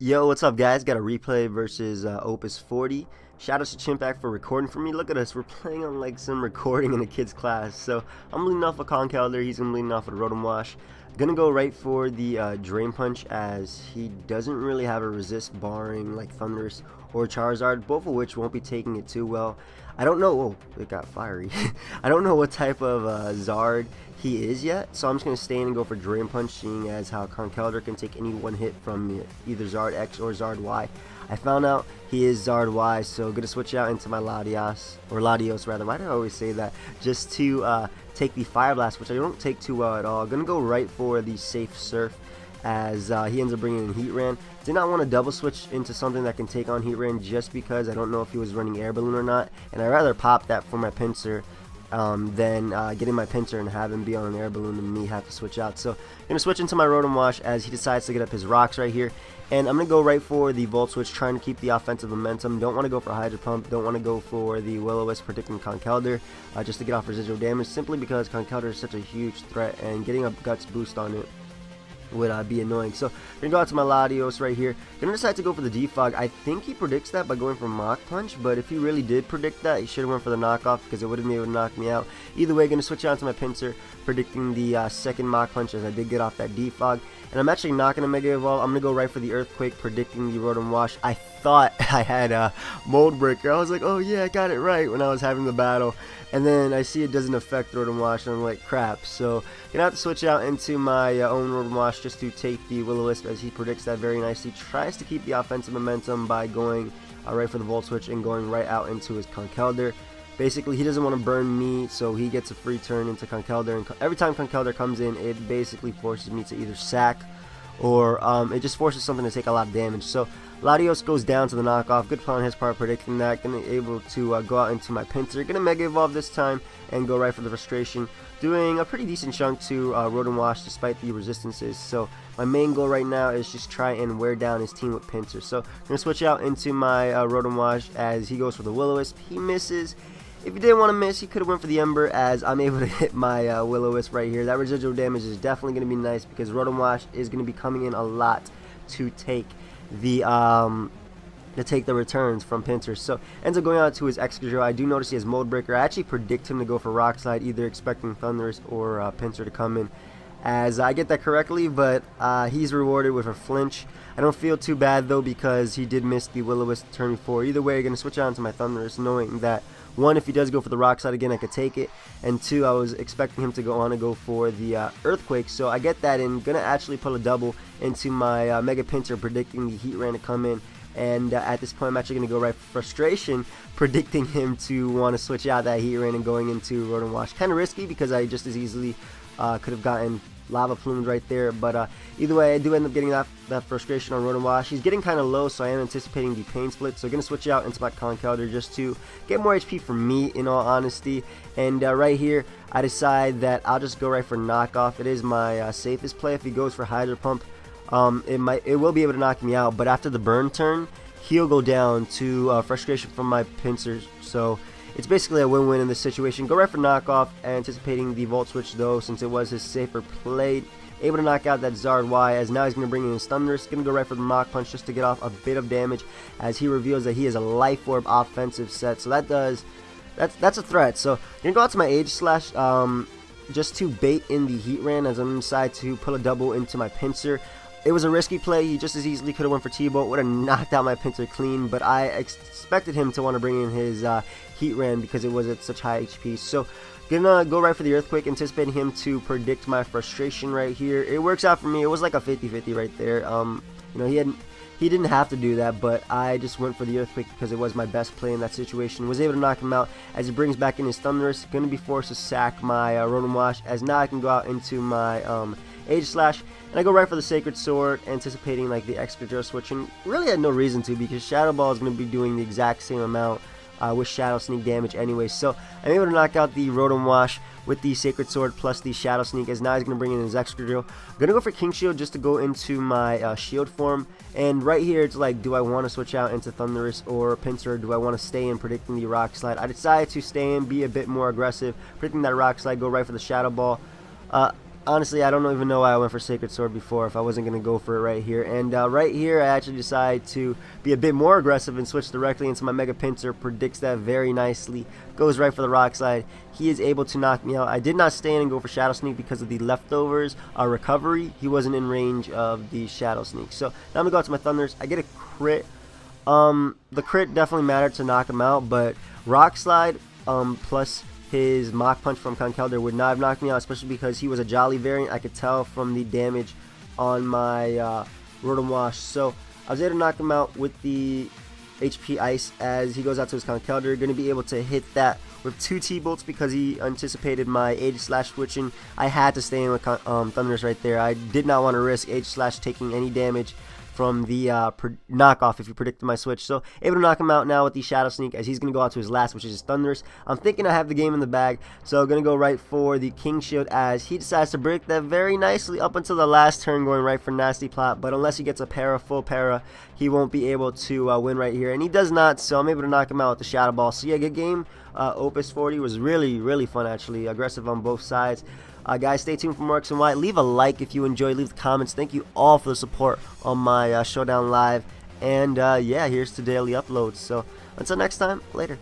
Yo, what's up, guys? Got a replay versus Opus 40. Shout out to Chimpack for recording for me. Look at us, we're playing on like some recording in a kid's class. So I'm leading off a Conkeldurr, he's gonna leading off with a Rotom Wash. Gonna go right for the Drain Punch as he doesn't really have a resist barring like Thundurus or Charizard, both of which won't be taking it too well. I don't know, oh, it got fiery. I don't know what type of Zard he is yet, so I'm just going to stay in and go for Drain Punch, seeing as how Conkeldurr can take any one hit from either Zard X or Zard Y. I found out he is Zard Y, so going to switch out into my Latios rather, why do I always say that, just to take the Fire Blast, which I don't take too well at all. Going to go right for the safe Surf, as he ends up bringing in Heatran. Did not want to double switch into something that can take on Heatran just because I don't know if he was running Air Balloon or not, and I'd rather pop that for my Pinsir than getting my Pinsir and have him be on an Air Balloon and me have to switch out. So I'm going to switch into my Rotom Wash as he decides to get up his rocks right here, and I'm going to go right for the Volt Switch, trying to keep the offensive momentum. Don't want to go for Hydro Pump, don't want to go for the Will-O-Wisp predicting Conkeldurr just to get off residual damage, simply because Conkeldurr is such a huge threat and getting a Guts boost on it would be annoying. So I'm gonna go out to my Latios right here. Gonna decide to go for the Defog. I think he predicts that by going for Mach Punch, but if he really did predict that, he should have went for the knockoff because it would have been able to knock me out. Either way, gonna switch out to my Pinsir, predicting the second Mach Punch as I did get off that Defog. And I'm actually not gonna Mega Evolve. I'm gonna go right for the Earthquake, predicting the Rotom Wash. I thought I had a Mold Breaker. I was like, oh yeah, I got it right when I was having the battle. And then I see it doesn't affect Rotom Wash, and I'm like, crap. So gonna have to switch out into my own Rotom Wash just to take the Will-O-Wisp, as he predicts that very nicely. Tries to keep the offensive momentum by going right for the Volt Switch and going right out into his Conkeldurr. Basically, he doesn't want to burn me, so he gets a free turn into Conkeldurr, and every time Conkeldurr comes in, it basically forces me to either sack or it just forces something to take a lot of damage. So Latios goes down to the knockoff. Good play on his part predicting that. Gonna be able to go out into my Pinsir. Gonna Mega Evolve this time and go right for the Frustration, doing a pretty decent chunk to Rotom Wash despite the resistances. So my main goal right now is just try and wear down his team with Pinsir. So I'm gonna switch out into my Rotom Wash as he goes for the Will-O-Wisp. He misses. If he didn't want to miss, he could have went for the Ember, as I'm able to hit my Will-O-Wisp right here. That residual damage is definitely going to be nice because Rotom Wash is going to be coming in a lot to take the returns from Pinsir. So ends up going out to his Excadrill. I do notice he has Mold Breaker. I actually predict him to go for Rock Slide, either expecting Thundurus or Pinsir to come in, as I get that correctly, but he's rewarded with a flinch. I don't feel too bad though because he did miss the Will-O-Wisp turn before. Either way, I'm going to switch on to my Thundurus, knowing that one, if he does go for the Rock Slide again, I could take it, and two, I was expecting him to go for the Earthquake, so I get that in. Gonna actually pull a double into my Mega Pinsir, predicting the Heatran to come in, and at this point I'm actually going to go right for Frustration, predicting him to want to switch out that Heatran and going into Rotom Wash. Kind of risky because I just as easily could have gotten Lava Plumes right there, but either way, I do end up getting that Frustration on Rotom Wash. He's getting kind of low, so I am anticipating the Pain Split, so I'm going to switch out into my Conkeldurr just to get more HP for me, in all honesty. And right here, I decide that I'll just go right for Knockoff. It is my safest play. If he goes for Hydro Pump, it will be able to knock me out, but after the burn turn, he'll go down to Frustration from my Pinsir, so it's basically a win-win in this situation. Go right for Knockoff, anticipating the Volt Switch though, since it was his safer play. Able to knock out that Zard Y, as now he's going to bring in his Thundurus. Going to go right for the Mach Punch just to get off a bit of damage, as he reveals that he is a Life Orb offensive set. So that's a threat. So I'm going to go out to my Age Slash just to bait in the Heatran, as I'm going to decide to pull a double into my Pinsir. It was a risky play. He just as easily could have went for T-Bolt, would have knocked out my Pinsir clean, but I expected him to want to bring in his Heatran because it was at such high HP. So gonna go right for the Earthquake, anticipating him to predict my Frustration right here. It works out for me. It was like a 50-50 right there. You know, he didn't have to do that, but I just went for the Earthquake because it was my best play in that situation. Was able to knock him out as he brings back in his Thundurus. Gonna be forced to sack my Rotom Wash, as now I can go out into my Age Slash, and I go right for the Sacred Sword, anticipating like the Excadrill switch, and really had no reason to because Shadow Ball is going to be doing the exact same amount with Shadow Sneak damage anyway. So I'm able to knock out the Rotom Wash with the Sacred Sword plus the Shadow Sneak, as now he's going to bring in his Excadrill. I'm going to go for King Shield just to go into my Shield form, and right here it's like, do I want to switch out into Thundurus or Pinsir, or do I want to stay in predicting the Rock Slide? I decided to stay in, be a bit more aggressive, predicting that Rock Slide, go right for the Shadow Ball. honestly, I don't even know why I went for Sacred Sword before if I wasn't going to go for it right here. And right here, I actually decided to be a bit more aggressive and switch directly into my Mega Pincer. Predicts that very nicely. Goes right for the Rock Slide. He is able to knock me out. I did not stand and go for Shadow Sneak because of the leftovers recovery. He wasn't in range of the Shadow Sneak. So now I'm going to go out to my Thunders. I get a crit. The crit definitely mattered to knock him out, but Rock Slide plus his Mach Punch from Conkeldurr would not have knocked me out, especially because he was a Jolly variant. I could tell from the damage on my Rotom Wash. So I was able to knock him out with the HP Ice as he goes out to his Conkeldurr. Going to be able to hit that with 2 T-Bolts because he anticipated my H-Slash switching. I had to stay in with Thunders right there. I did not want to risk H-Slash taking any damage from the knockoff if you predicted my switch. So able to knock him out now with the Shadow Sneak as he's going to go out to his last, which is his Thunders. I'm thinking I have the game in the bag, so going to go right for the King Shield as he decides to break that very nicely up until the last turn, going right for Nasty Plot. But unless he gets a full para, he won't be able to win right here, and he does not, so I'm able to knock him out with the Shadow Ball. So yeah, good game. Opus 40 was really fun, actually. Aggressive on both sides. Guys, stay tuned for more X and Y. Leave a like if you enjoyed. Leave the comments. Thank you all for the support on my Showdown Live. And yeah, here's to daily uploads. So until next time, later.